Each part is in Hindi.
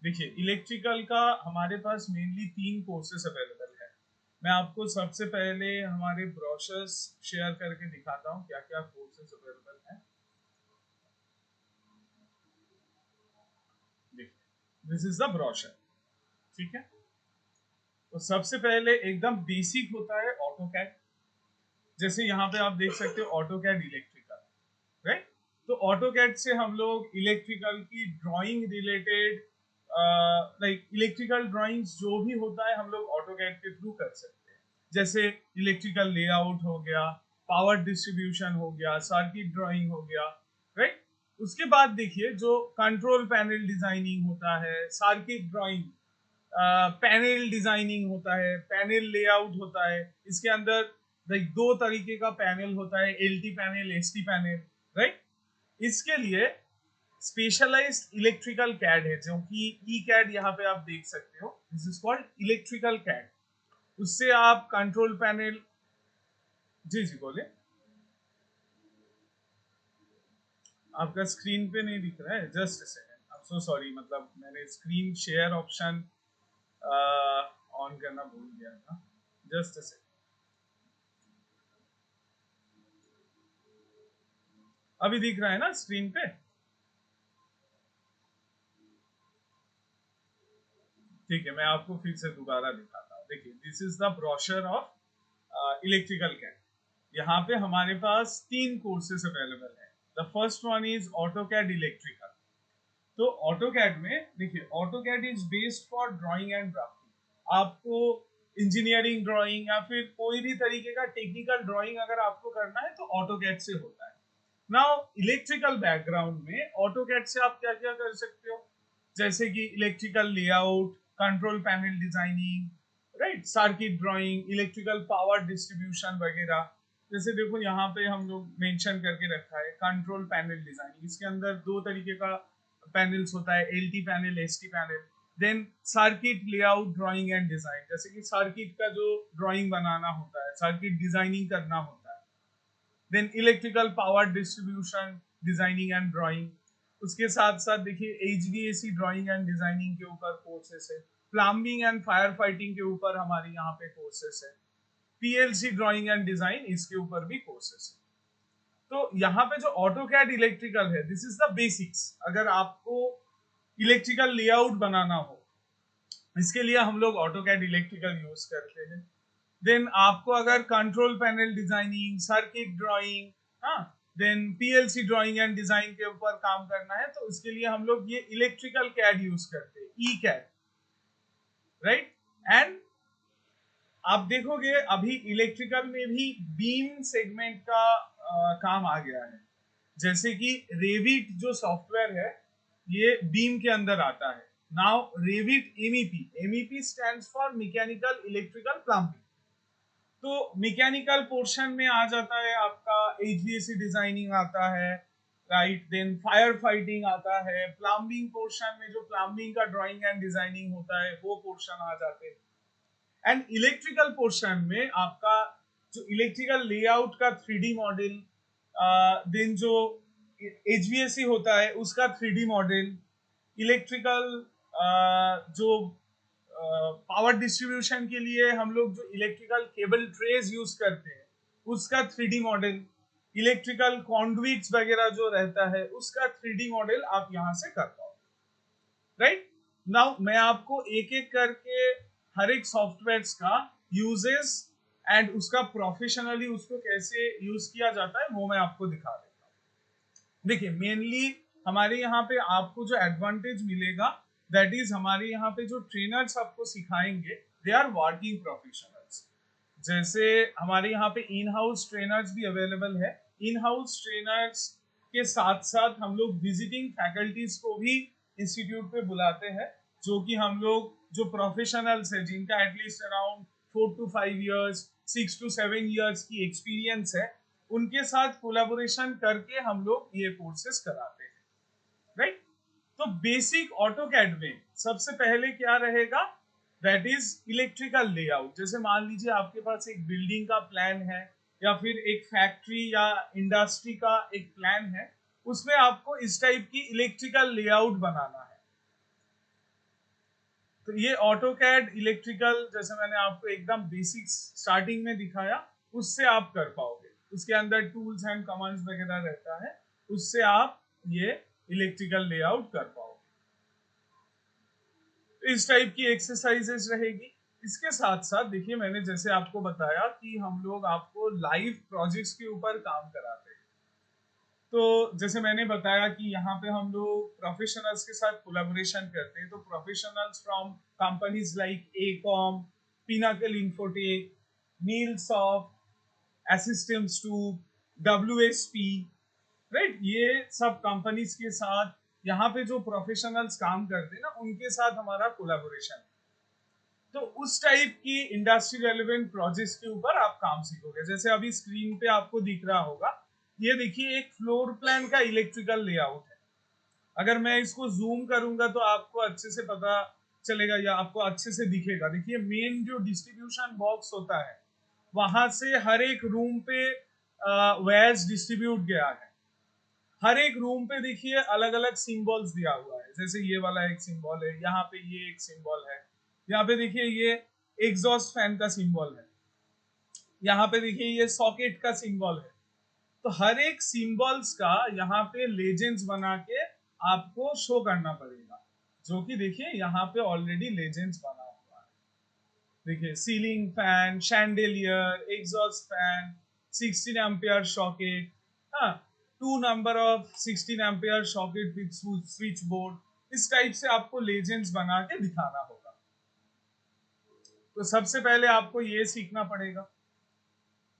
देखिए इलेक्ट्रिकल का हमारे पास मेनली 3 कोर्सेस अवेलेबल है। मैं आपको सबसे पहले हमारे ब्रोशर्स शेयर करके दिखाता हूँ क्या क्या कोर्सेस अवेलेबल हैं। देखिए दिस इज द ब्रोशर, ठीक है। तो सबसे पहले एकदम बेसिक होता है ऑटो कैड। जैसे यहाँ पे आप देख सकते हो ऑटो कैड इलेक्ट्रिकल, राइट। तो ऑटो कैड से हम लोग इलेक्ट्रिकल की drawing related like electrical drawings जो भी होता है हम लोग ऑटो कैड के थ्रू कर सकते हैं। जैसे इलेक्ट्रिकल लेआउट हो गया, पावर डिस्ट्रीब्यूशन हो गया, सर्किट ड्राइंग हो गया, राइट। उसके बाद देखिए जो कंट्रोल पैनल डिजाइनिंग होता है, सर्किट ड्राइंग, पैनल डिजाइनिंग होता है, पैनल लेआउट होता है। इसके अंदर लाइक 2 तरीके का पैनल होता है, LT panel, ST panel, right. इसके लिए स्पेशलाइज्ड इलेक्ट्रिकल कैड है जो कि ई कैड यहाँ पे आप देख सकते हो, this is called electrical CAD. उससे आप कंट्रोल पैनल, जी जी बोले। आपका स्क्रीन पे नहीं दिख रहा है, just a second, I am so sorry, मतलब मैंने स्क्रीन शेयर ऑप्शन ऑन करना भूल गया था, जस्ट अ सेकंड। अभी दिख रहा है ना स्क्रीन पे? ठीक है, मैं आपको फिर से दोबारा दिखाता हूँ। देखिए this is the brochure of electrical CAD. यहाँ पे हमारे पास 3 कोर्सेज अवेलेबल है। The first one is AutoCAD electrical. तो ऑटो कैड में देखिए AutoCAD is based for drawing and drafting. आपको इंजीनियरिंग ड्राइंग या फिर कोई भी तरीके का टेक्निकल ड्राइंग अगर आपको करना है तो ऑटो कैड से होता है। नाउ इलेक्ट्रिकल बैकग्राउंड में ऑटो कैड से आप क्या क्या कर सकते हो, जैसे कि electrical layout, control panel designing, right, circuit drawing, electrical power distribution वगैरह। जैसे देखो यहाँ पे हम लोग मेंशन करके रखा है कंट्रोल पैनल डिजाइनिंग। इसके अंदर 2 तरीके का पैनल्स होता है, LT panel, ST panel. Then circuit layout drawing and design, जैसे कि सर्किट का जो ड्राइंग बनाना होता है, सर्किट डिजाइनिंग करना होता है। Then electrical power distribution designing and drawing. उसके साथ साथ देखिए एचवीएसी ड्राइंग एंड डिजाइनिंग के ऊपर कोर्सेस है। प्लम्बिंग एंड फायर फाइटिंग के ऊपर हमारे यहाँ पे कोर्सेस है। पीएलसी ड्राइंग एंड डिजाइन, इसके ऊपर भी कोर्सेस है। तो यहाँ पे जो ऑटो कैड इलेक्ट्रिकल है, दिस इज द बेसिक्स। अगर आपको इलेक्ट्रिकल लेआउट बनाना हो, इसके लिए हम लोग ऑटो कैड इलेक्ट्रिकल यूज करते हैं। देन आपको अगर control panel designing, circuit drawing, हाँ, then PLC drawing and design के ऊपर काम करना है तो इसके लिए हम लोग ये इलेक्ट्रिकल कैड यूज करते हैं, ई कैड, राइट। एंड आप देखोगे अभी इलेक्ट्रिकल में भी बीम सेगमेंट का काम आ गया है। जैसे कि रेविट जो सॉफ्टवेयर है ये बीम के अंदर आता है। Now Revit MEP, MEP stands for mechanical electrical plumbing. तो मैकेनिकल पोर्शन में आ जाता है आपका एचवीएसी डिजाइनिंग आता है, राइट। देन फायर फाइटिंग आता है। प्लम्बिंग पोर्शन में जो प्लम्बिंग का ड्राइंग एंड डिजाइनिंग होता है वो पोर्शन आ जाते हैं। एंड इलेक्ट्रिकल पोर्शन में आपका जो इलेक्ट्रिकल लेआउट का 3D मॉडल, देन जो एचवीएसी होता है उसका 3D मॉडल, इलेक्ट्रिकल जो पावर डिस्ट्रीब्यूशन के लिए हम लोग जो इलेक्ट्रिकल केबल ट्रेज यूज करते हैं उसका 3D मॉडल, इलेक्ट्रिकल कॉन्डुइट्स वगैरह जो रहता है उसका 3D मॉडल आप यहां से कर पाओ, राइट। नाउ मैं आपको एक एक करके हर एक सॉफ्टवेयर का यूजेस एंड उसका प्रोफेशनली उसको कैसे यूज किया जाता है वो मैं आपको दिखा देता हूँ। देखिए मेनली हमारे यहाँ पे आपको जो एडवांटेज मिलेगा दैट इज हमारे यहाँ पे जो ट्रेनर्स आपको सिखाएंगे दे आर वर्किंग प्रोफेशनल्स। जैसे हमारे यहाँ पे इन हाउस ट्रेनर्स भी अवेलेबल है। इन हाउस ट्रेनर्स के साथ साथ हम लोग विजिटिंग फैकल्टीज को भी इंस्टीट्यूट पे बुलाते हैं, जो कि हम लोग जो प्रोफेशनल्स है जिनका at least around 4 to 5 years, 6 to 7 years की एक्सपीरियंस है, उनके साथ कोलैबोरेशन करके हम लोग ये कोर्सेज कराते हैं, राइट। तो बेसिक ऑटो कैड में सबसे पहले क्या रहेगा, दैट इज इलेक्ट्रिकल लेआउट। जैसे मान लीजिए आपके पास एक बिल्डिंग का प्लान है या फिर एक फैक्ट्री या इंडस्ट्री का एक प्लान है, उसमें आपको इस टाइप की इलेक्ट्रिकल लेआउट बनाना है। तो ये ऑटोकैड इलेक्ट्रिकल, जैसे मैंने आपको एकदम बेसिक्स स्टार्टिंग में दिखाया, उससे आप कर पाओगे। उसके अंदर टूल्स एंड कमांड्स वगैरह रहता है, उससे आप ये इलेक्ट्रिकल लेआउट कर पाओगे। तो इस टाइप की एक्सरसाइजेस रहेगी। इसके साथ साथ देखिए, मैंने जैसे आपको बताया कि हम लोग आपको लाइव प्रोजेक्ट्स के ऊपर काम कराते हैं। तो जैसे मैंने बताया कि यहाँ पे हम लोग प्रोफेशनल्स के साथ कोलैबोरेशन करते हैं। तो professionals from companies like Ecom, Pinnacle Infotech, Neilsoft, Assystems too, WSP, right, ये सब कंपनीज के साथ यहाँ पे जो प्रोफेशनल्स काम करते हैं ना, उनके साथ हमारा कोलैबोरेशन। तो उस टाइप की इंडस्ट्री रेलेवेंट प्रोजेक्ट्स के ऊपर आप काम सीखोगे। जैसे अभी स्क्रीन पे आपको दिख रहा होगा, ये देखिए एक फ्लोर प्लान का इलेक्ट्रिकल लेआउट है। अगर मैं इसको जूम करूंगा तो आपको अच्छे से पता चलेगा या आपको अच्छे से दिखेगा। देखिए मेन जो डिस्ट्रीब्यूशन बॉक्स होता है, वहां से हर एक रूम पे वायर्स डिस्ट्रीब्यूट गया है। हर एक रूम पे देखिए अलग अलग सिंबल्स दिया हुआ है। जैसे ये वाला एक सिंबल है, यहाँ पे ये एक सिंबल है, यहाँ पे देखिए ये एग्जॉस्ट फैन का सिंबल है, यहाँ पे देखिए ये सॉकेट का सिंबल है। तो हर एक सिंबल्स का यहाँ पे लेजेंड्स बना के आपको शो करना पड़ेगा, जो कि देखिए यहाँ पे ऑलरेडी लेजेंड्स बना हुआ है। देखिए ceiling fan, chandelier, exhaust fan, 16 ampere socket, हाँ, 2 number of 16 ampere socket with switch board. इस टाइप से आपको लेजेंड्स बना के दिखाना होगा। तो सबसे पहले आपको ये सीखना पड़ेगा।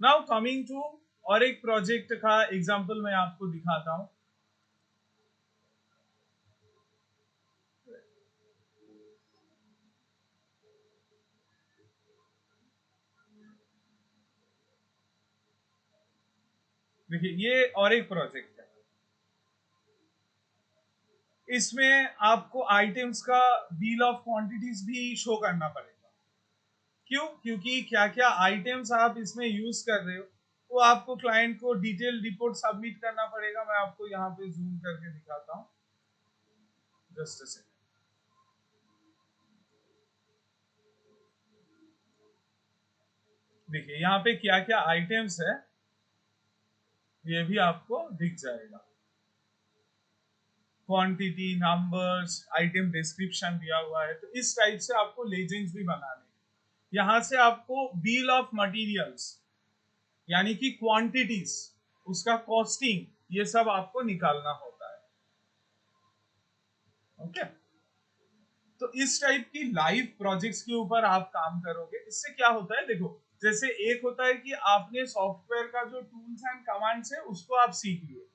नाउ कमिंग टू और एक प्रोजेक्ट का एग्जांपल मैं आपको दिखाता हूं। देखिए ये और एक प्रोजेक्ट है, इसमें आपको आइटम्स का बिल ऑफ क्वांटिटीज भी शो करना पड़ेगा। क्यों? क्योंकि क्या क्या आइटम्स आप इसमें यूज कर रहे हो, वो आपको क्लाइंट को डिटेल रिपोर्ट सबमिट करना पड़ेगा। मैं आपको यहाँ पे जूम करके दिखाता हूँ, जस्ट अ सेकंड। देखिए यहाँ पे क्या क्या आइटम्स है, ये भी आपको दिख जाएगा। क्वांटिटी, नंबर्स, आइटम डिस्क्रिप्शन दिया हुआ है। तो इस टाइप से आपको लेजेंड्स भी बनाने। यहाँ से आपको बिल ऑफ मटेरियल्स यानी कि क्वांटिटीज, उसका कॉस्टिंग, ये सब आपको निकालना होता है। ओके, तो इस टाइप की लाइव प्रोजेक्ट्स के ऊपर आप काम करोगे। इससे क्या होता है, देखो, जैसे एक होता है कि आपने सॉफ्टवेयर का जो टूल्स एंड कमांड्स है उसको आप सीख लिए।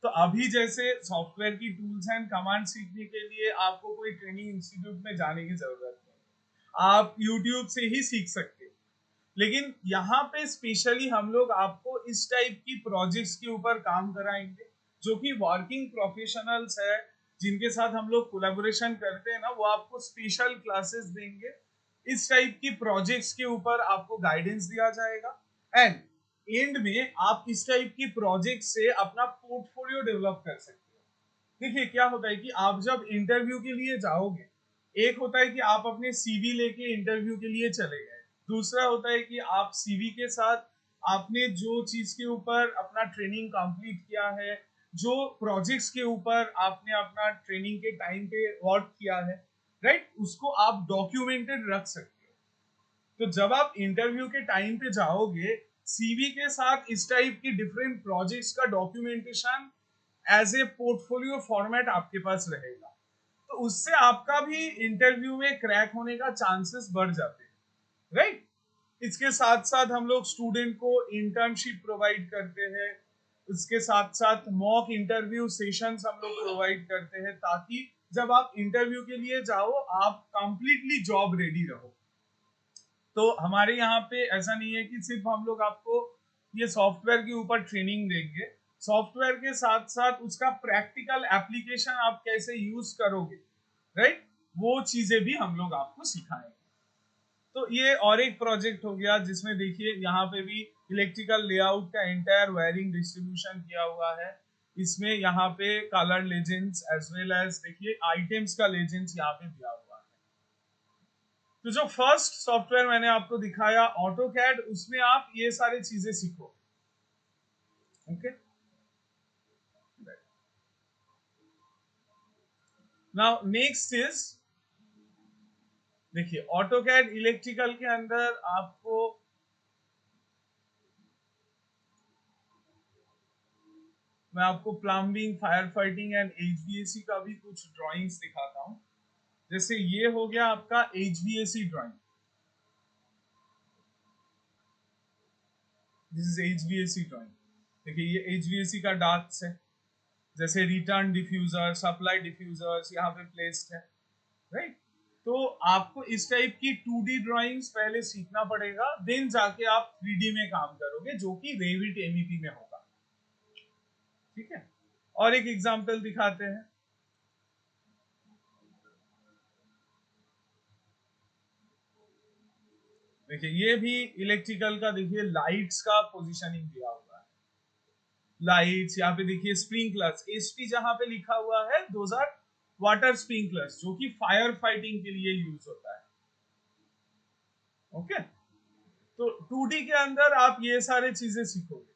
तो अभी जैसे सॉफ्टवेयर की टूल्स एंड कमांड सीखने के लिए आपको कोई ट्रेनिंग इंस्टीट्यूट में जाने की जरूरत नहीं, आप यूट्यूब से ही सीख सकते हो। लेकिन यहाँ पे स्पेशली हम लोग आपको इस टाइप की प्रोजेक्ट्स के ऊपर काम कराएंगे, जो कि वर्किंग प्रोफेशनल्स है, जिनके साथ हम लोग कोलैबोरेशन करते हैं ना, वो आपको स्पेशल क्लासेस देंगे। इस टाइप की प्रोजेक्ट्स के ऊपर आपको गाइडेंस दिया जाएगा, एंड एंड में आप इस टाइप की प्रोजेक्ट से अपना पोर्टफोलियो डेवलप कर सकते हो। देखिए क्या होता है कि आप जब इंटरव्यू के लिए जाओगे, एक होता है कि आप अपने सीवी लेके इंटरव्यू के लिए चले गए, दूसरा होता है कि आप सीवी के साथ आपने जो चीज के ऊपर अपना ट्रेनिंग कंप्लीट किया है, जो प्रोजेक्ट्स के ऊपर आपने अपना ट्रेनिंग के टाइम पे वर्क किया है, राइट, उसको आप डॉक्यूमेंटेड रख सकते हो। तो जब आप इंटरव्यू के टाइम पे जाओगे, सीवी के साथ इस टाइप की डिफरेंट प्रोजेक्ट्स का documentation as a portfolio format आपके पास रहेगा। तो उससे आपका भी इंटरव्यू में क्रैक होने का चांसेस बढ़ जाते हैं, राइट। इसके साथ साथ हम लोग स्टूडेंट को इंटर्नशिप प्रोवाइड करते हैं। इसके साथ साथ मॉक इंटरव्यू सेशंस हम लोग प्रोवाइड करते हैं, ताकि जब आप इंटरव्यू के लिए जाओ आप कंप्लीटली जॉब रेडी रहो। तो हमारे यहाँ पे ऐसा नहीं है कि सिर्फ हम लोग आपको ये सॉफ्टवेयर के ऊपर ट्रेनिंग देंगे, सॉफ्टवेयर के साथ साथ उसका प्रैक्टिकल एप्लीकेशन आप कैसे यूज करोगे, राइट, वो चीजें भी हम लोग आपको सिखाएंगे। तो ये और एक प्रोजेक्ट हो गया, जिसमें देखिए यहाँ पे भी इलेक्ट्रिकल लेआउट का एंटायर वायरिंग डिस्ट्रीब्यूशन किया हुआ है। इसमें यहाँ पे colour legends as well as देखिए आइटम्स का लेजेंड्स यहाँ पे दिया हुआ है। तो जो फर्स्ट सॉफ्टवेयर मैंने आपको दिखाया ऑटो कैड, उसमें आप ये सारी चीजें सीखो। ओके, नाउ नेक्स्ट इज, देखिए ऑटो कैड इलेक्ट्रिकल के अंदर आपको, मैं आपको plumbing, fire fighting and HVAC का भी कुछ ड्राइंग्स दिखाता हूं। जैसे ये हो गया आपका HVAC drawing, this is HVAC drawing. देखिए ये एचवीएसी का डार्क्स है, जैसे रिटर्न डिफ्यूजर, सप्लाई डिफ्यूजर्स यहाँ पे प्लेस्ड है, राइट। तो आपको इस टाइप की 2D ड्राइंग्स पहले सीखना पड़ेगा, देन जाके आप 3D में काम करोगे, जो कि रेविट एमईपी में होगा। ठीक है, और एक एग्जांपल दिखाते हैं। देखिए ये भी इलेक्ट्रिकल का, देखिए लाइट्स का पोजीशनिंग दिया हुआ है, लाइट्स यहाँ पे देखिए, स्प्रिंकलर्स, एसपी जहां पे लिखा हुआ है, दोज आर वाटर स्प्रिंकलर्स, जो कि फायर फाइटिंग के लिए यूज होता है। ओके, तो 2D के अंदर आप ये सारे चीजें सीखोगे।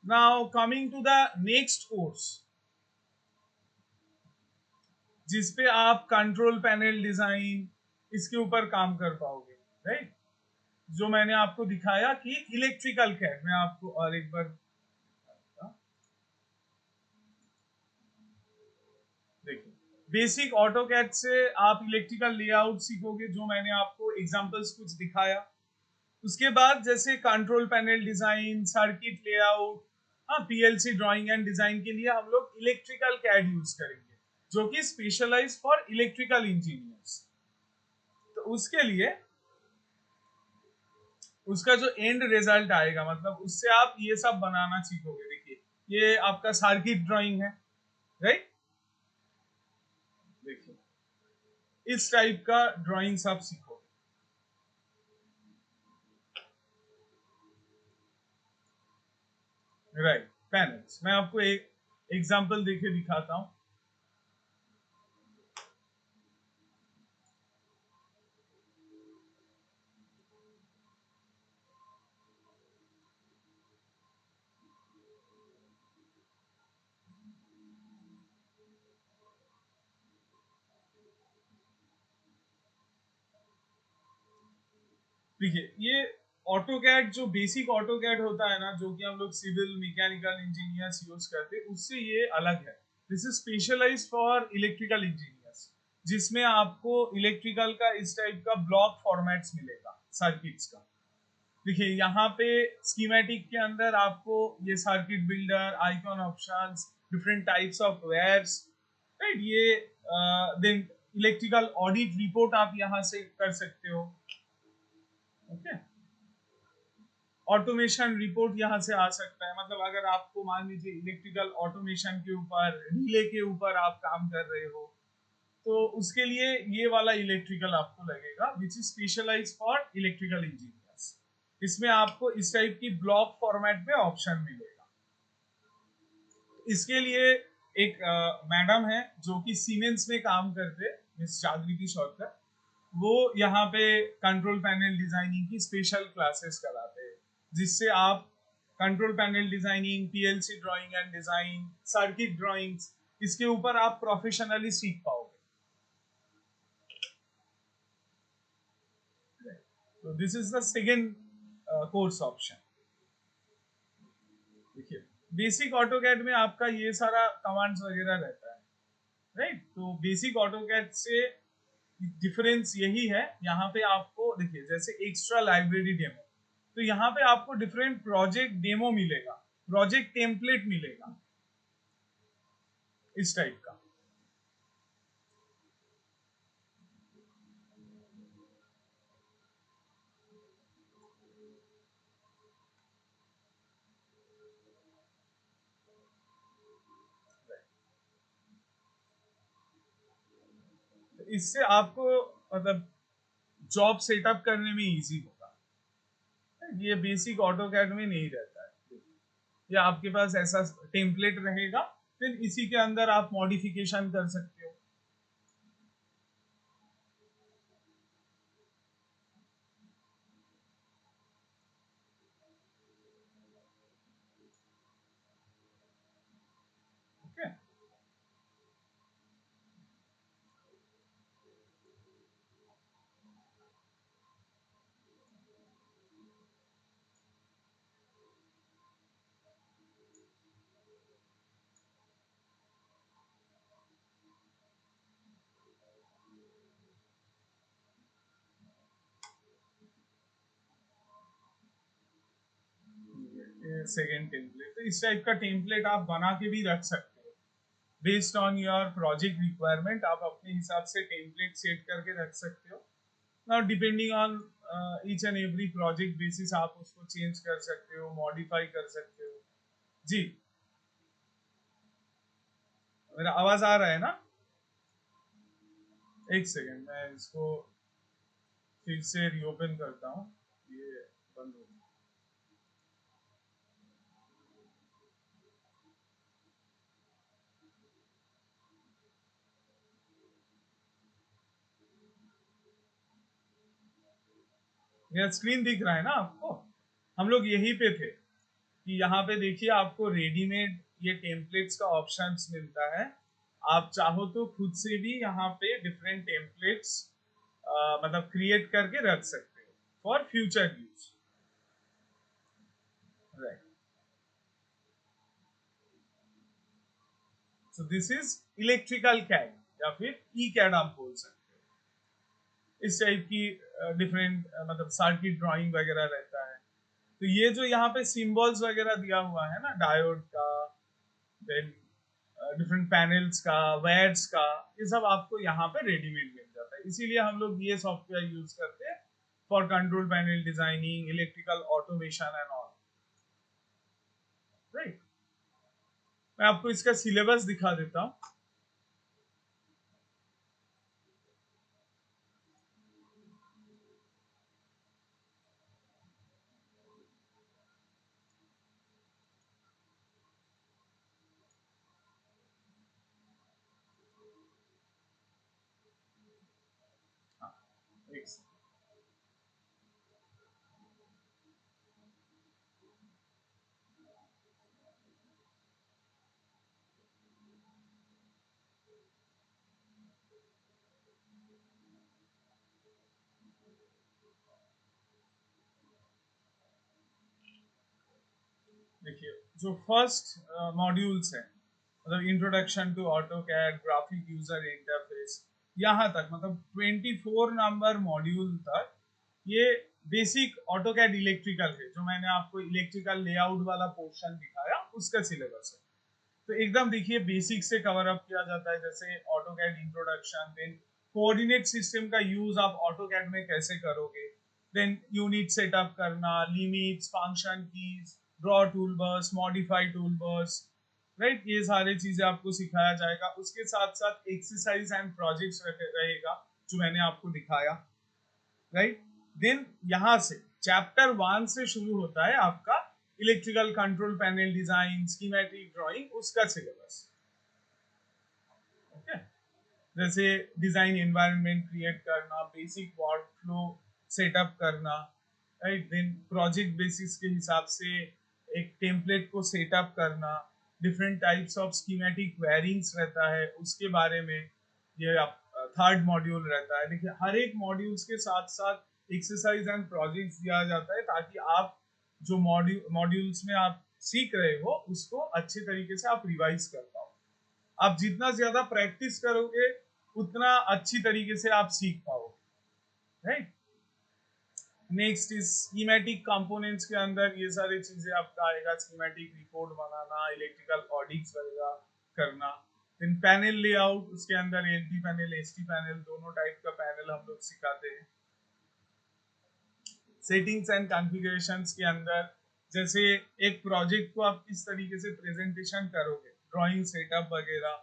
Now coming to the next course, जिसपे आप कंट्रोल पैनल डिजाइन, इसके ऊपर काम कर पाओगे, राइट। जो मैंने आपको दिखाया कि इलेक्ट्रिकल कैड, मैं आपको और एक बार, देखिए बेसिक ऑटो कैड से आप इलेक्ट्रिकल लेआउट सीखोगे, जो मैंने आपको एग्जांपल्स कुछ दिखाया। उसके बाद जैसे control panel design, circuit layout, हाँ पीएलसी ड्राइंग एंड डिजाइन के लिए हम लोग इलेक्ट्रिकल कैड यूज करेंगे, जो कि स्पेशलाइज फॉर इलेक्ट्रिकल इंजीनियर्स। तो उसके लिए उसका जो एंड रिजल्ट आएगा, मतलब उससे आप ये सब बनाना सीखोगे। देखिए ये आपका सर्किट ड्राइंग है, राइट। देखिए इस टाइप का ड्राइंग्स आप सीखोगे, राइट। पैनल्स, मैं आपको एक एग्जांपल देके दिखाता हूं। देखिए ये ऑटो कैड, जो बेसिक ऑटो कैड होता है ना, जो कि हम लोग सिविल मैकेनिकल इंजीनियर्स यूज करते हैं, उससे ये अलग है। This is specialised for electrical engineers, जिसमें आपको इलेक्ट्रिकल का इस टाइप का ब्लॉक फॉर्मेट्स मिलेगा, सर्किट्स का। देखिए यहाँ पे स्कीमेटिक के अंदर आपको ये circuit builder, icon options, different types of wires, right. ये देन इलेक्ट्रिकल ऑडिट रिपोर्ट आप यहाँ से कर सकते हो। ओके, ऑटोमेशन रिपोर्ट यहाँ से आ सकता है, मतलब अगर आपको मान लीजिए इलेक्ट्रिकल ऑटोमेशन के ऊपर, रिले के ऊपर आप काम कर रहे हो, तो उसके लिए ये वाला इलेक्ट्रिकल आपको लगेगा, which is specialise for electrical engineers. इसमें आपको इस टाइप की ब्लॉक फॉर्मेट में ऑप्शन मिलेगा। इसके लिए एक मैडम है जो कि सीमेंस में काम करते, मिस जागृति शॉर्टकर, वो यहाँ पे कंट्रोल पैनल डिजाइनिंग की स्पेशल क्लासेस कराते हैं, जिससे आप control panel designing, PLC drawing and design, circuit drawings, इसके ऊपर आप प्रोफेशनली सीख पाओगे। तो this is the second course option. देखिए बेसिक ऑटोकैड में आपका ये सारा कमांड्स वगैरह रहता है, राइट। तो बेसिक ऑटोकैड से डिफरेंस यही है, यहाँ पे आपको देखिए जैसे एक्स्ट्रा लाइब्रेरी डेमो, तो यहाँ पे आपको डिफरेंट प्रोजेक्ट डेमो मिलेगा, प्रोजेक्ट टेम्पलेट मिलेगा, इस टाइप का। तो इससे आपको मतलब जॉब सेटअप करने में इजी होगा। ये बेसिक ऑटोकैड में नहीं रहता है, या आपके पास ऐसा टेम्पलेट रहेगा, फिर इसी के अंदर आप मॉडिफिकेशन कर सकते हो। सेकेंड टेम्पलेट, तो इस टाइप का टेम्पलेट आप बना के भी रख सकते हो based on your project requirement. आप अपने हिसाब से टेम्पलेट सेट करके रख सकते हो। Now depending on each and every project basis आप उसको चेंज कर सकते हो, मॉडिफाई कर सकते हो। जी, मेरा आवाज आ रहा है ना? एक सेकेंड, मैं इसको फिर से रीओपन करता हूँ, ये बंद हो गया। मेरा स्क्रीन दिख रहा है ना आपको? हम लोग यहीं पे थे कि यहाँ पे देखिए आपको रेडीमेड ये टेम्पलेट्स का ऑप्शंस मिलता है। आप चाहो तो खुद से भी यहाँ पे डिफरेंट टेम्पलेट्स मतलब क्रिएट करके रख सकते हो for future use. Right, so this is electrical CAD या फिर ई कैड आप बोल सकते हो। इस टाइप की डिफरेंट मतलब सर्किट ड्राइंग वगैरह रहता है। तो ये जो यहाँ पे सिंबल्स वगैरह दिया हुआ है ना, डायोड का, देन डिफरेंट पैनल्स का, वायर्स का, ये सब आपको यहाँ पे रेडीमेड मिल जाता है। इसीलिए हम लोग ये सॉफ्टवेयर यूज करते हैं for control panel designing, electrical automation and all. Right, मैं आपको इसका सिलेबस दिखा देता हूँ। हाँ, एक second। देखिए, जो फर्स्ट मॉड्यूल्स है मतलब introduction to AutoCAD, graphic user interface, यहाँ तक मतलब 24 नंबर मॉड्यूल तक ये बेसिक ऑटोकैड इलेक्ट्रिकल है। जो मैंने आपको इलेक्ट्रिकल लेआउट वाला पोर्शन दिखाया उसका सिलेबस है। तो एकदम देखिए बेसिक से कवर अप किया जाता है, जैसे AutoCAD introduction, then coordinate system का यूज आप ऑटोकैड में कैसे करोगे, देन यूनिट सेटअप करना, limits, function keys, draw toolbars, modify toolbars, right, ये सारी चीजें आपको सिखाया जाएगा। उसके साथ साथ एक्सरसाइज एंड प्रोजेक्ट्स रहेगा जो मैंने आपको दिखाया। राइट, देन यहाँ से चैप्टर 1 से शुरू होता है आपका electrical control panel design, schematic drawing, उसका सिलेबस। ओके, जैसे डिजाइन एनवायरनमेंट क्रिएट करना, बेसिक वर्कफ्लो सेटअप करना, राइट, देन प्रोजेक्ट बेसिस के हिसाब से एक टेम्पलेट को सेटअप करना, different types of schematic wirings रहता है उसके बारे में ये आप थर्ड मॉड्यूल रहता है। देखिए हर एक मॉड्यूल्स के साथ साथ एक्सरसाइज एंड प्रोजेक्ट्स दिया जाता है ताकि आप जो मॉड्यूल्स में आप सीख रहे हो उसको अच्छे तरीके से आप रिवाइज कर पाओ। आप जितना ज्यादा प्रैक्टिस करोगे उतना अच्छी तरीके से आप सीख पाओगे। Right, next is schematic components के अंदर ये सारी चीजें आपका आएगा, स्कीमेटिक रिपोर्ट बनाना, इलेक्ट्रिकल ऑडिट्स वगैरह करना, देन पैनल लेआउट, उसके अंदर एलटी पैनल, एसटी पैनल, दोनों टाइप का पैनल हम लोग सिखाते हैं। सेटिंग्स एंड कॉन्फ़िगरेशंस के अंदर जैसे एक प्रोजेक्ट को आप किस तरीके से प्रेजेंटेशन करोगे, ड्राइंग सेटअप वगैरह,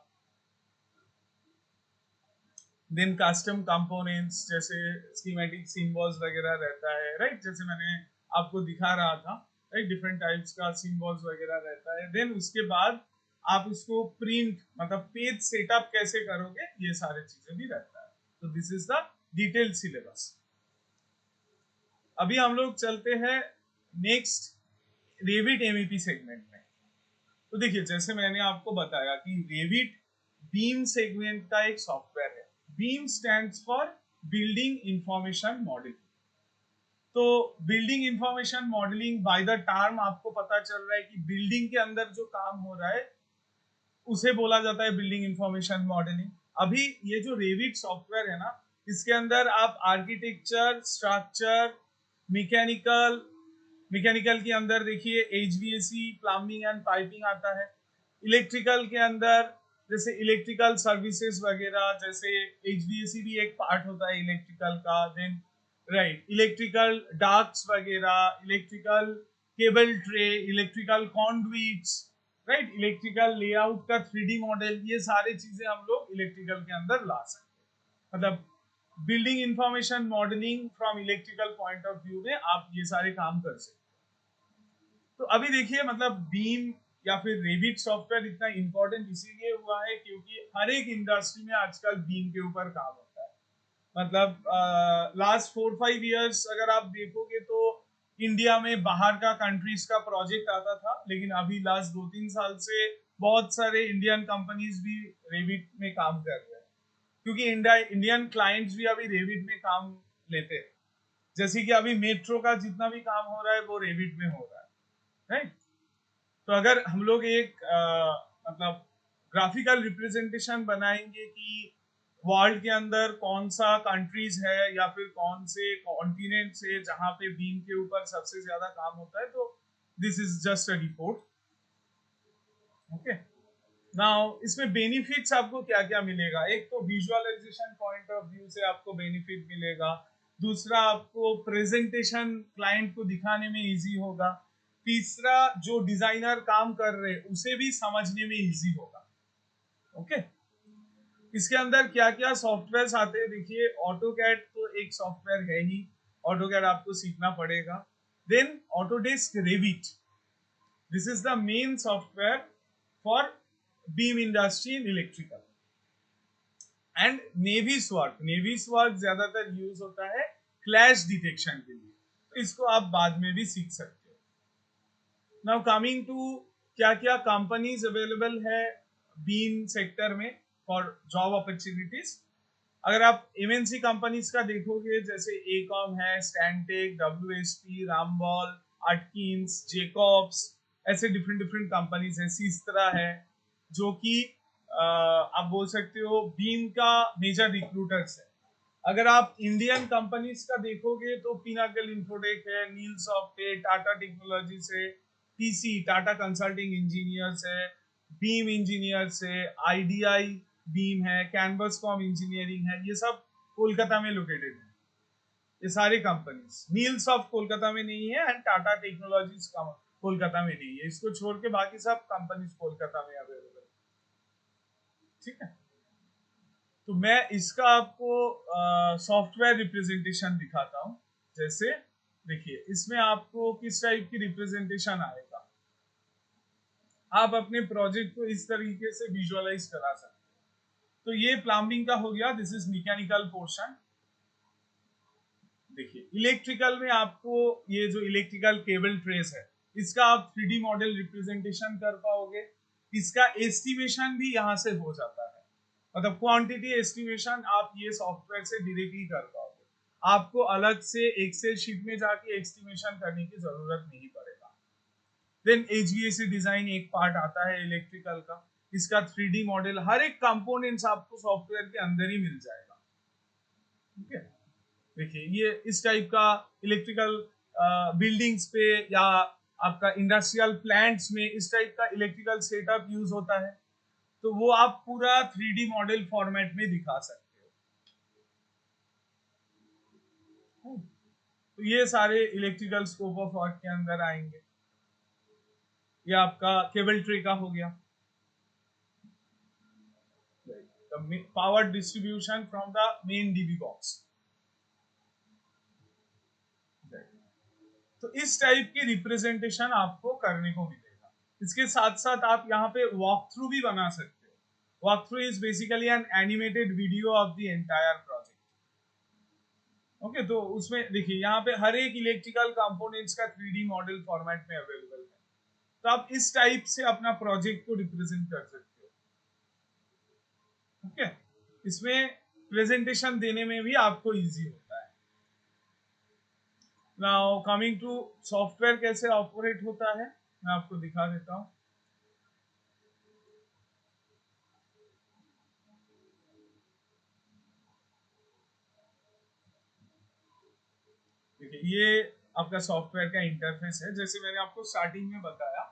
देन कस्टम कंपोनेंट्स जैसे स्कीमेटिक सिंबल्स वगैरह रहता है। राइट, जैसे मैंने आपको दिखा रहा था, राइट, डिफरेंट टाइप्स का सिंबल्स वगैरह रहता है। देन उसके बाद आप इसको प्रिंट मतलब पेज सेटअप कैसे करोगे, ये सारे चीजें भी रहता है। तो this is the detail syllabus. अभी हम लोग चलते हैं नेक्स्ट रेविट एमईपी सेगमेंट में। तो देखिए जैसे मैंने आपको बताया कि रेविट बीम सेगमेंट का एक सॉफ्टवेयर है। BIM stands for building information modelling. तो building information modelling by the term आपको पता चल रहा है कि बिल्डिंग के अंदर जो काम हो रहा है उसे बोला जाता है बिल्डिंग इंफॉर्मेशन मॉडलिंग। अभी ये जो रेविट सॉफ्टवेयर है ना, इसके अंदर आप आर्किटेक्चर, स्ट्रक्चर, मैकेनिकल, मैकेनिकल के अंदर देखिए HVAC प्लम्बिंग एंड पाइपिंग आता है। इलेक्ट्रिकल के अंदर जैसे इलेक्ट्रिकल सर्विसेज वगैरह, जैसे HVAC भी एक पार्ट होता है इलेक्ट्रिकल का। देन राइट, इलेक्ट्रिकल डाक्ट्स वगैरह, electrical cable tray, electrical कॉन्डुइट्स, right, electrical layout का 3D मॉडल, ये सारी चीजें हम लोग इलेक्ट्रिकल के अंदर ला सकते हैं। मतलब building information modelling from electrical point of view में आप ये सारे काम कर सकते हैं। तो अभी देखिए मतलब बीम या फिर रेविट सॉफ्टवेयर इतना इंपॉर्टेंट इसीलिए हुआ है क्योंकि हर एक इंडस्ट्री में आजकल बीम के ऊपर काम होता है। मतलब लास्ट 4-5 इयर्स अगर आप देखोगे तो इंडिया में बाहर का कंट्रीज का प्रोजेक्ट आता था, लेकिन अभी लास्ट 2-3 साल से बहुत सारे इंडियन कंपनीज भी रेविट में काम कर रहे हैं क्योंकि इंडियन क्लाइंट्स भी अभी रेविट में काम लेते हैं। जैसे कि अभी मेट्रो का जितना भी काम हो रहा है वो रेविट में हो रहा है, राइट। तो अगर हम लोग एक मतलब ग्राफिकल रिप्रेजेंटेशन बनाएंगे कि वर्ल्ड के अंदर कौन सा कंट्रीज है या फिर कौन से कॉन्टिनेंट से जहां पे बीम के ऊपर सबसे ज्यादा काम होता है, तो this is just a report. Okay, now इसमें बेनिफिट्स आपको क्या क्या मिलेगा। एक तो विजुअलाइजेशन पॉइंट ऑफ व्यू से आपको बेनिफिट मिलेगा। दूसरा, आपको प्रेजेंटेशन क्लाइंट को दिखाने में इजी होगा। तीसरा, जो डिजाइनर काम कर रहे हैं उसे भी समझने में इजी होगा। ओके, इसके अंदर क्या क्या सॉफ्टवेयर आते हैं देखिए। ऑटोकैड तो एक सॉफ्टवेयर है ही, ऑटोकैड आपको सीखना पड़ेगा। Then Autodesk Revit, this is the main software for BIM industry in electrical. And Navisworks ज्यादातर यूज होता है क्लैश डिटेक्शन के लिए, तो इसको आप बाद में भी सीख सकते हो। नाउ कमिंग टू क्या क्या कंपनीज अवेलेबल है बीम सेक्टर में फॉर जॉब अपॉर्चुनिटीज। अगर आप एमएनसी कंपनीज का देखोगे जैसे एकॉम है, स्टैंटेक, डब्ल्यूएसपी, रामबॉल, आटकिंस, जेकॉब्स, ऐसे डिफरेंट डिफरेंट कंपनीज है। सीस्त्रा है जो कि आप बोल सकते हो बीम का मेजर रिक्रूटर्स है। अगर आप इंडियन कंपनीज का देखोगे तो पिनाकल इंफोटेक है, नील सॉफ्ट है, टाटा टेक्नोलॉजीज है, टीसी टाटा कंसल्टिंग इंजीनियर्स है, बीम इंजीनियर्स है, आईडीआई बीम है, कैनवसकॉम इंजीनियरिंग है, ये सब कोलकाता में लोकेटेड है। ये सारे कंपनीज, नील सॉफ्ट कोलकाता में नहीं है एंड टाटा टेक्नोलॉजीज कोलकाता में नहीं है। इसको छोड़ के बाकी सब कंपनीज कोलकाता में अवेलेबल है। ठीक है, तो मैं इसका आपको सॉफ्टवेयर रिप्रेजेंटेशन दिखाता हूं। जैसे देखिए इसमें आपको किस टाइप की रिप्रेजेंटेशन आएगा। आप अपने प्रोजेक्ट को इस तरीके से विजुअलाइज करा सकते हैं। तो ये प्लम्बिंग का हो गया, दिस इज मैकेनिकल पोर्शन। देखिए इलेक्ट्रिकल में आपको ये जो इलेक्ट्रिकल केबल ट्रेस है इसका आप 3D मॉडल रिप्रेजेंटेशन कर पाओगे। इसका एस्टिमेशन भी यहाँ से हो जाता है, मतलब क्वांटिटी एस्टिमेशन आप ये सॉफ्टवेयर से डायरेक्टली कर पाओगे। आपको अलग से एक्सेल शीट में जाके एस्टिमेशन करने की जरूरत नहीं पड़ेगा। देन HVAC डिजाइन एक पार्ट आता है इलेक्ट्रिकल का, इसका 3D मॉडल, हर एक कंपोनेंट्स आपको सॉफ्टवेयर के अंदर ही मिल जाएगा। ठीक है, देखिए ये इस टाइप का इलेक्ट्रिकल बिल्डिंग्स पे या आपका इंडस्ट्रियल प्लांट्स में इस टाइप का इलेक्ट्रिकल सेटअप यूज होता है, तो वो आप पूरा 3D मॉडल फॉर्मेट में दिखा सकते हो। तो ये सारे इलेक्ट्रिकल स्कोप ऑफ वर्क के अंदर आएंगे। ये आपका केबल ट्रे का हो गया, power distribution from the main dB box. तो इस टाइप की रिप्रेजेंटेशन आपको करने को मिलेगा। इसके साथ साथ आप यहाँ पे वॉक थ्रू भी बना सकते हो। Walkthrough is basically an animated video of the entire project. Okay, तो उसमें देखिए यहाँ पे हर एक इलेक्ट्रिकल कंपोनेंट्स का 3D मॉडल फॉर्मेट में अवेलेबल है, तो आप इस टाइप से अपना प्रोजेक्ट को रिप्रेजेंट कर सकते हो। ओके, इसमें प्रेजेंटेशन देने में भी आपको इजी होता है। नाउ कमिंग टू सॉफ्टवेयर कैसे ऑपरेट होता है, मैं आपको दिखा देता हूँ। देखिए ये आपका सॉफ्टवेयर का इंटरफेस है। जैसे मैंने आपको स्टार्टिंग में बताया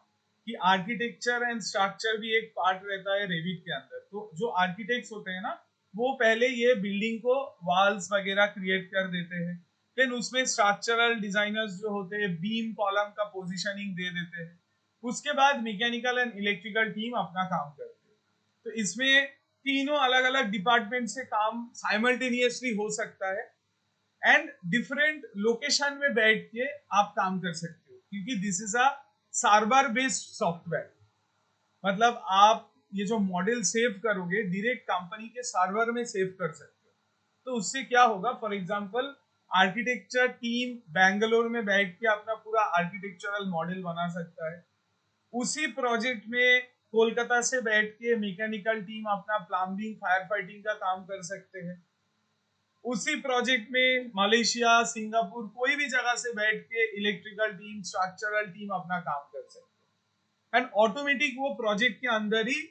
कि आर्किटेक्चर एंड स्ट्रक्चर भी एक पार्ट रहता है रेविट के अंदर। तो जो आर्किटेक्ट्स होते हैं ना, वो पहले ये बिल्डिंग को वॉल्स वगैरह क्रिएट कर देते हैं, फिर उसमें स्ट्रक्चरल डिजाइनर्स जो होते हैं बीम कॉलम का पोजीशनिंग दे देते हैं, उसके बाद मैकेनिकल एंड इलेक्ट्रिकल टीम अपना काम करते हैं। तो इसमें तीनों अलग अलग डिपार्टमेंट से काम साइमल्टेनियसली हो सकता है एंड डिफरेंट लोकेशन में बैठ के आप काम कर सकते हो, क्योंकि this is a server based software. मतलब आप ये जो मॉडल सेव करोगे डायरेक्ट कंपनी के सर्वर में सेव कर सकते हो। तो उससे क्या होगा, for example architecture team Bangalore में बैठ के अपना पूरा आर्किटेक्चरल मॉडल बना सकता है, उसी प्रोजेक्ट में कोलकाता से बैठ के मैकेनिकल टीम अपना प्लम्बिंग फायर फाइटिंग का काम कर सकते हैं, उसी प्रोजेक्ट में मलेशिया सिंगापुर कोई भी जगह से बैठ के इलेक्ट्रिकल टीम स्ट्रक्चरल टीम अपना काम कर सकते हैं एंड ऑटोमेटिक वो प्रोजेक्ट के अंदर ही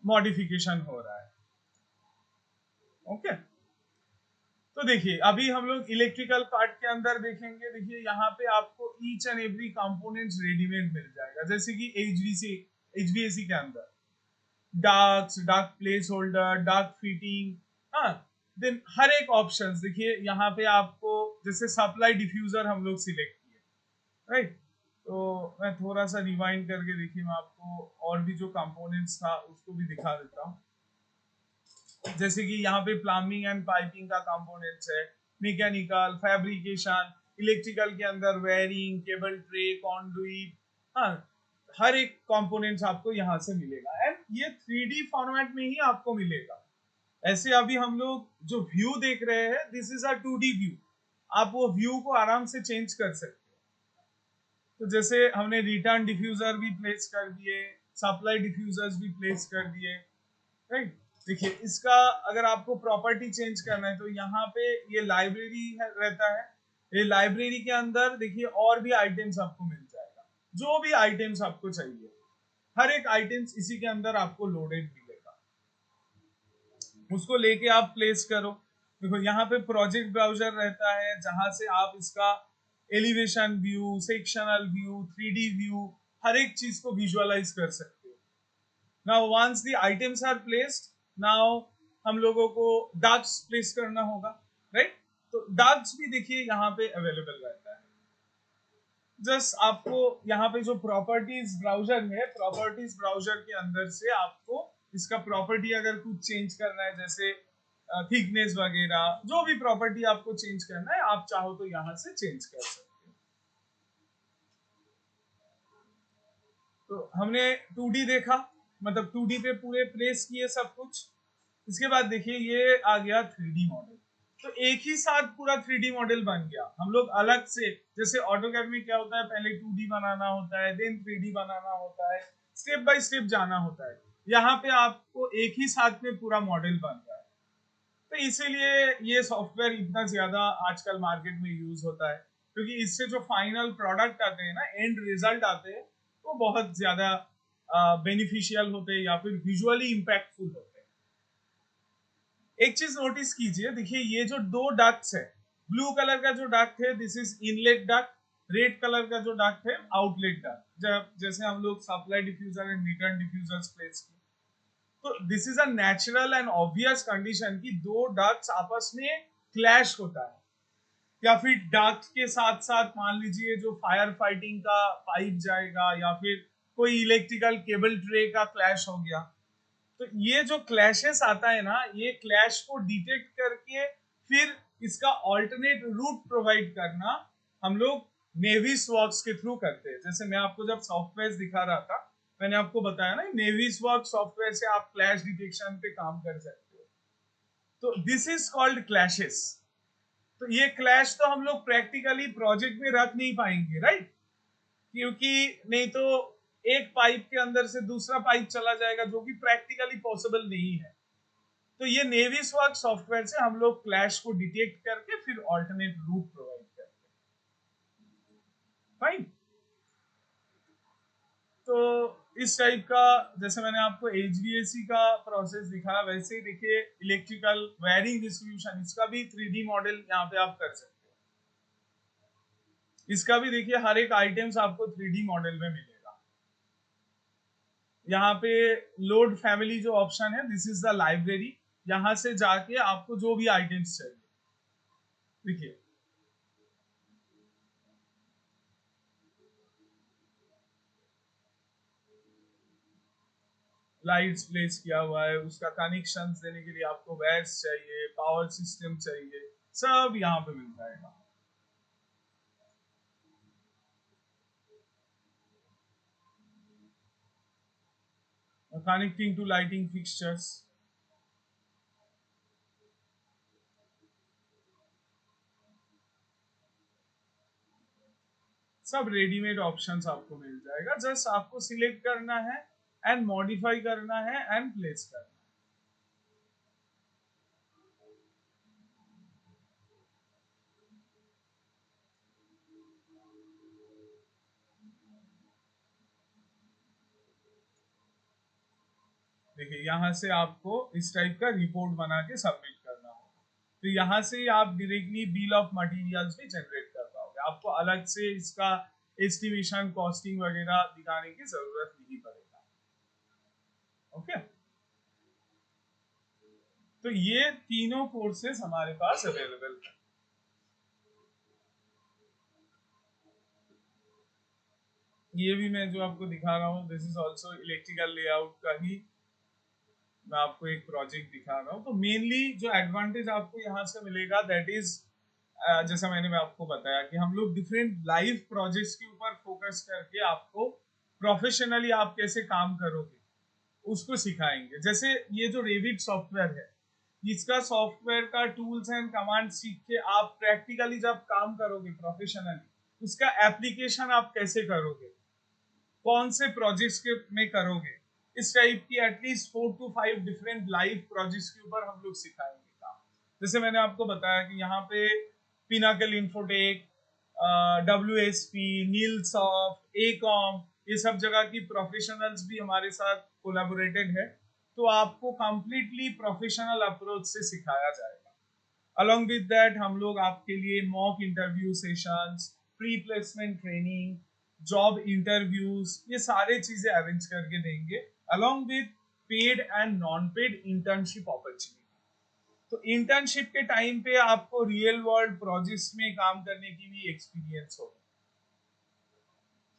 मॉडिफिकेशन हो रहा है। ओके, तो देखिए अभी हम लोग इलेक्ट्रिकल पार्ट के अंदर देखेंगे। देखिए यहाँ पे आपको each and every components readymade मिल जाएगा, जैसे कि एचवीएसी के अंदर dark place holder, dark fitting, हाँ, देन हर एक ऑप्शंस देखिए यहाँ पे आपको, जैसे सप्लाई डिफ्यूजर हम लोग सिलेक्ट किए, राइट। तो मैं थोड़ा सा रिवाइंड करके देखिए मैं आपको और भी जो कंपोनेंट्स था उसको भी दिखा देता हूँ। जैसे कि यहाँ पे प्लम्बिंग एंड पाइपिंग का कंपोनेंट्स है, मैकेनिकल, फैब्रिकेशन, इलेक्ट्रिकल के अंदर वायरिंग, केबल ट्रे, कॉन्डुइट, हाँ, हर एक कंपोनेंट्स आपको यहाँ से मिलेगा एंड ये 3D फॉर्मेट में ही आपको मिलेगा। ऐसे अभी हम लोग जो व्यू देख रहे हैं, this is a 2D view, आप वो व्यू को आराम से चेंज कर सकते हो। तो जैसे हमने रिटर्न डिफ्यूजर भी प्लेस कर दिए, सप्लाई डिफ्यूजर्स भी प्लेस कर दिए, राइट। देखिए इसका अगर आपको प्रॉपर्टी चेंज करना है तो यहाँ पे ये लाइब्रेरी रहता है, ये लाइब्रेरी के अंदर देखिए और भी आइटम्स आपको मिल जाएगा, जो भी आइटम्स आपको चाहिए हर एक आइटम्स इसी के अंदर आपको लोडेड मिलेगा, उसको लेके आप प्लेस करो। देखो यहाँ पे प्रोजेक्ट ब्राउजर रहता है जहां से आप इसका elevation view, sectional view, 3D view, हर एक चीज को विजुअलाइज कर सकते हो। Now once the items are placed, now हम लोगों को डार्क्स प्लेस करना होगा, राइट। तो डार्क्स भी देखिए यहाँ पे अवेलेबल रहता है। जस्ट आपको यहाँ पे जो प्रॉपर्टीज ब्राउजर है, प्रॉपर्टीज ब्राउजर के अंदर से आपको इसका प्रॉपर्टी अगर कुछ चेंज करना है, जैसे थिकनेस वगैरह, जो भी प्रॉपर्टी आपको चेंज करना है आप चाहो तो यहाँ से चेंज कर सकते हो। तो हमने 2D देखा, मतलब 2D पे पूरे प्लेस किए सब कुछ। इसके बाद देखिए ये आ गया 3D मॉडल। तो एक ही साथ पूरा 3D मॉडल बन गया। हम लोग अलग से, जैसे ऑटोकैड में क्या होता है, पहले 2D बनाना होता है, देन 3D बनाना होता है, स्टेप बाय स्टेप जाना होता है। यहाँ पे आपको एक ही साथ में पूरा मॉडल बन रहा है। तो इसीलिए ये सॉफ्टवेयर इतना ज्यादा आजकल मार्केट में यूज होता है, क्योंकि इससे जो फाइनल प्रोडक्ट आते हैं ना, एंड रिजल्ट आते हैं, वो बहुत ज्यादा बेनिफिशियल होते हैं या फिर विजुअली इंपैक्टफुल होते हैं। एक चीज नोटिस कीजिए, देखिए ये जो दो डक्ट्स है, ब्लू कलर का जो डक्ट है this is inlet duct, red colour का जो डक्ट है आउटलेट डक्ट। जब जैसे हम लोग supply diffuser and return diffusers place किए, तो this is a natural and obvious condition कि दो डक्ट्स आपस में क्लैश होता है, या फिर डक्ट के साथ साथ मान लीजिए जो फायर फाइटिंग का पाइप जाएगा, या फिर कोई इलेक्ट्रिकल केबल ट्रे का क्लैश हो गया। तो ये जो क्लैशेस आता है ना, ये क्लैश को डिटेक्ट करके फिर इसका ऑल्टरनेट रूट प्रोवाइड करना हम लोग नेविस वर्क्स के थ्रू करते हैं। जैसे मैं आपको जब सॉफ्टवेयर दिखा रहा था, मैंने आपको बताया ना, नेविस वर्क सॉफ्टवेयर से आप क्लैश डिटेक्शन पे काम कर सकते हो। तो दिस इज कॉल्ड क्लैशेस। तो ये क्लैश तो हम लोग प्रैक्टिकली प्रोजेक्ट में रख नहीं पाएंगे, राइट, क्योंकि नहीं तो एक पाइप के अंदर से दूसरा पाइप चला जाएगा, जो कि प्रैक्टिकली पॉसिबल नहीं है। तो ये नेविस वर्क सॉफ्टवेयर से हम लोग क्लैश को डिटेक्ट करके फिर ऑल्टरनेट रूट प्रोवाइड करते हैं, फाइन। तो इस टाइप का, जैसे मैंने आपको एचवीएसी का प्रोसेस दिखाया, वैसे ही देखिए इलेक्ट्रिकल वायरिंग डिस्ट्रीब्यूशन, इसका भी 3D मॉडल यहाँ पे आप कर सकते इसका भी देखिए हर एक आइटम्स आपको 3D मॉडल में मिलेगा। यहाँ पे लोड फैमिली जो ऑप्शन है, दिस इज द लाइब्रेरी। यहाँ से जाके आपको जो भी आइटम्स चाहिए, देखिए लाइट्स प्लेस किया हुआ है, उसका कनेक्शन देने के लिए आपको वायर्स चाहिए, पावर सिस्टम चाहिए, सब यहाँ पे मिल जाएगा। कनेक्टिंग टू लाइटिंग फिक्सचर्स, सब रेडीमेड ऑप्शंस आपको मिल जाएगा। जस्ट आपको सिलेक्ट करना है एंड मॉडिफाई करना है एंड प्लेस करना है। देखिए यहाँ से आपको इस टाइप का रिपोर्ट बना के सबमिट करना होगा। तो यहाँ से आप डायरेक्टली बिल ऑफ मटेरियल्स भी जनरेट कर पाओगे, आपको अलग से इसका एस्टिमेशन कॉस्टिंग वगैरह दिखाने की जरूरत नहीं पड़ेगा। ओके, तो ये तीनों कोर्सेस हमारे पास अवेलेबल है। ये भी मैं जो आपको दिखा रहा हूँ, this is also electrical layout का ही मैं आपको एक प्रोजेक्ट दिखा रहा हूँ। तो मेनली जो एडवांटेज आपको यहाँ से मिलेगा दैट इज, जैसा मैंने आपको बताया कि हम लोग डिफरेंट लाइव प्रोजेक्ट्स के ऊपर फोकस करके आपको प्रोफेशनली आप कैसे काम करोगे उसको सिखाएंगे। जैसे ये जो रेविट सॉफ्टवेयर है, इसका सॉफ्टवेयर का टूल्स एंड कमांड सीख के आप प्रैक्टिकली जब काम करोगे प्रोफेशनली, उसका एप्लीकेशन आप कैसे करोगे, कौन से प्रोजेक्ट्स के में करोगे, इस टाइप की at least 4 to 5 different live projects के ऊपर हम लोग सिखाएंगे काम। जैसे मैंने आपको बताया कि यहाँ पे Pinnacle Infotech, W S P, Neel Soft, Ecom, ये सब जगह की प्रोफेशनल्स भी हमारे साथ कोलैबोरेटेड है। तो आपको कंप्लीटली प्रोफेशनल अप्रोच से सिखाया जाएगा। अलॉन्ग विद दैट हम लोग आपके लिए mock interview sessions, pre placement training, job interviews, ये सारे चीजें अरेंज करके देंगे, along with paid and non paid internship opportunity. तो इंटर्नशिप के टाइम पे आपको रियल वर्ल्ड प्रोजेक्ट्स में काम करने की भी एक्सपीरियंस होगा।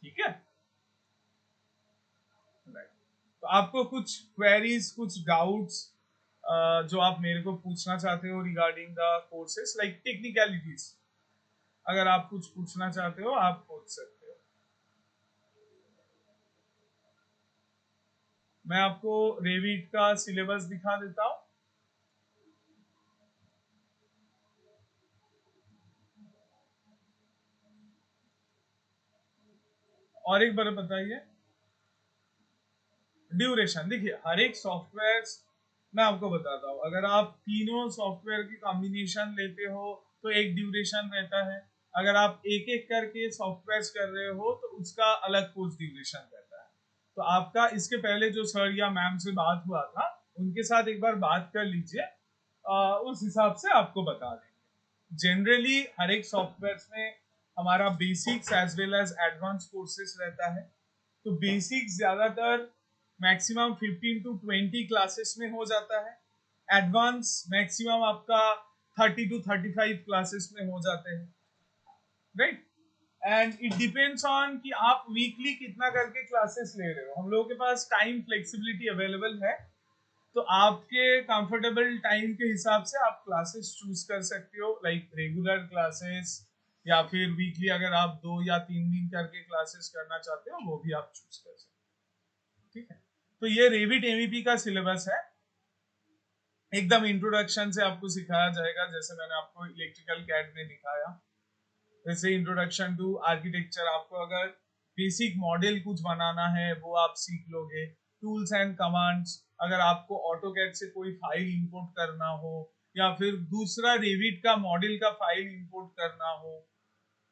ठीक है, राइट। तो आपको कुछ क्वेरीज, कुछ डाउट्स जो आप मेरे को पूछना चाहते हो regarding the courses, like technicalities, अगर आप कुछ पूछना चाहते हो आप पूछ सकते हो। मैं आपको रेविट का सिलेबस दिखा देता हूँ। और एक बार बताइए ड्यूरेशन। देखिए हर एक सॉफ्टवेयर, मैं आपको बताता हूँ, अगर आप तीनों सॉफ्टवेयर की कॉम्बिनेशन लेते हो तो एक ड्यूरेशन रहता है, अगर आप एक एक करके सॉफ्टवेयर कर रहे हो तो उसका अलग कोर्स ड्यूरेशन रहता है। तो आपका इसके पहले जो सर या मैम से बात हुआ था, उनके साथ एक बार बात कर लीजिए, उस हिसाब से आपको बता देंगे। जनरली हर एक सॉफ्टवेयर में हमारा basics as well as advance courses रहता है। तो बेसिक्स ज्यादातर मैक्सिमम 15 to 20 क्लासेस में हो जाता है, एडवांस मैक्सिमम आपका 30 to 35 क्लासेस में हो जाते हैं, right. And it depends on कि आप वीकली कितना करके क्लासेस ले रहे हो। हम लोगों के पास टाइम फ्लेक्सिबिलिटी अवेलेबल है, तो आपके कंफर्टेबल टाइम के हिसाब से आप क्लासेस चूज कर सकते हो, लाइक रेगुलर क्लासेस, या फिर वीकली अगर आप 2 या 3 दिन करके क्लासेस करना चाहते हो वो भी आप चूज कर सकते हो। ठीक है, तो ये रेविट एमईपी का सिलेबस है। एकदम इंट्रोडक्शन से आपको सिखाया जाएगा, जैसे मैंने आपको इलेक्ट्रिकल कैड में दिखाया, जैसे इंट्रोडक्शन टू आर्किटेक्चर। आपको अगर बेसिक मॉडल कुछ बनाना है वो आप सीख लोगे, टूल्स एंड कमांड्स, अगर आपको ऑटो कैड से कोई फाइल इंपोर्ट करना हो या फिर दूसरा रेविट का मॉडल का फाइल इंपोर्ट करना हो,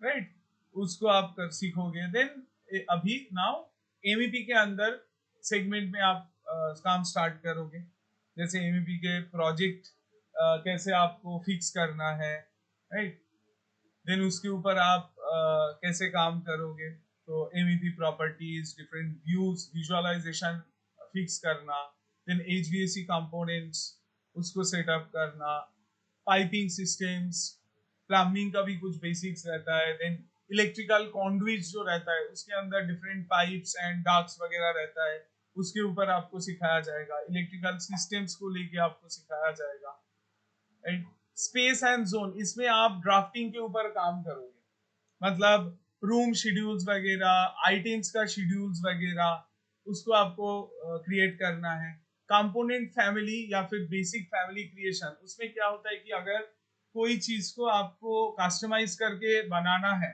राइट, उसको आप कर सीखोगे। देन अभी नाउ एमईपी के अंदर सेगमेंट में आप काम स्टार्ट करोगे, जैसे एमईपी के प्रोजेक्ट कैसे आपको फिक्स करना है, राइट, देन उसके ऊपर आप कैसे काम करोगे, तो MEP properties, different views, visualisation fix करना, देन एचवीएसी कंपोनेंट्स उसको सेटअप करना, पाइपिंग सिस्टम्स, प्लम्बिंग का भी कुछ बेसिक्स रहता है, देन इलेक्ट्रिकल कॉन्डुइट्स जो रहता है उसके अंदर डिफरेंट पाइप्स एंड डक्ट्स वगैरह रहता है, उसके ऊपर आपको सिखाया जाएगा, इलेक्ट्रिकल सिस्टम्स को लेके आपको सिखाया जाएगा। राइट, स्पेस एंड जोन, इसमें आप ड्राफ्टिंग के ऊपर काम करोगे, मतलब रूम शेड्यूल्स वगैरह, आइटम्स का शेड्यूल्स वगैरह उसको आपको क्रिएट करना है। कंपोनेंट फैमिली या फिर बेसिक फैमिली क्रिएशन, उसमें क्या होता है कि अगर कोई चीज को आपको कस्टमाइज करके बनाना है,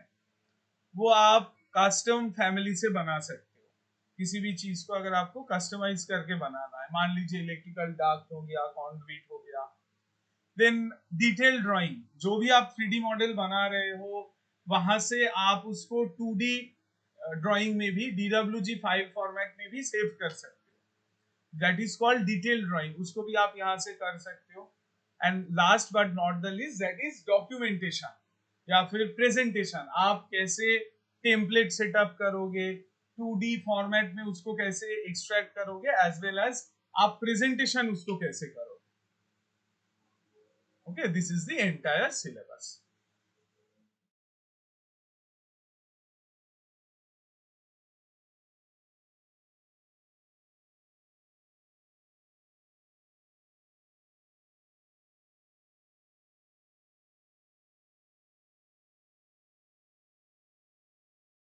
वो आप कस्टम फैमिली से बना सकते हो। किसी भी चीज को अगर आपको कस्टमाइज करके बनाना है, मान लीजिए इलेक्ट्रिकल डक्ट हो गया, कॉन्क्रीट हो गया, देन डिटेल ड्राइंग, जो भी आप 3D मॉडल बना रहे हो वहां से आप उसको 2D ड्राइंग में भी DWG फाइल फॉर्मेट में भी सेव कर सकते हो, that is called detail drawing, उसको भी आप यहाँ से कर सकते हो। And last but not the least, that is documentation या फिर प्रेजेंटेशन, आप कैसे टेम्पलेट सेटअप करोगे, 2D फॉर्मेट में उसको कैसे एक्सट्रैक्ट करोगे, एज वेल एज आप प्रेजेंटेशन उसको कैसे करोगे। Okay, this is the entire syllabus.